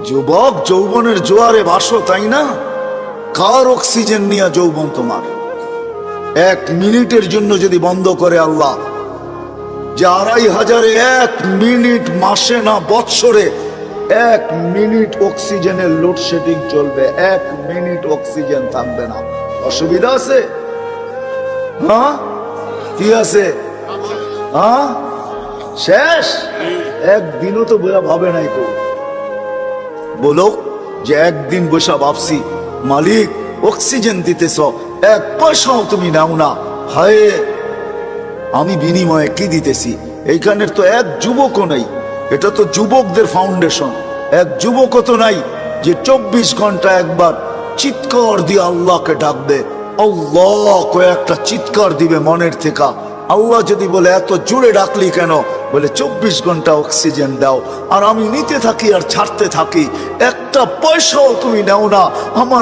যুবক, যৌবনের জোয়ারে ভাসো, তাই না? কার অক্সিজেন নিয়ে যৌবন তোমার? 1 মিনিটের জন্য যদি বন্ধ করে আল্লাহ, যে 2500-এ 1 মিনিট, মাসে না বৎসরে 1 মিনিট অক্সিজেনের লোডশেডিং চলবে, 1 মিনিট অক্সিজেন থাকবে না, অসুবিধা আছে? হ্যাঁ, কি আছে? হ্যাঁ, শেষ। একদিনও তো বোঝা ভাবে নাই তো। বলো যে একদিন বসা ভাবছি, মালিক অক্সিজেন দিতেছ, 1 পয়সাও তুমি নাও না, হায় আমি বিনিময়ে কি দিতেছি? এইখানের তো 1 যুবকও নাই। এটা তো যুবকদের ফাউন্ডেশন। 1 যুবকও তো নাই যে 24 ঘন্টা একবার চিৎকার দিয়ে আল্লাহকে ডাকবে। আল্লাহ কয়েকটা চিৎকার দিবে মনের থেকে। আল্লাহ যদি বলে এত জোরে ডাকলি কেন? বলে 24 ঘন্টা অক্সিজেন দাও, আর আমি নিতে থাকি আর ছাড়তে থাকি, 1 পয়সাও তুমি নাও না। আমার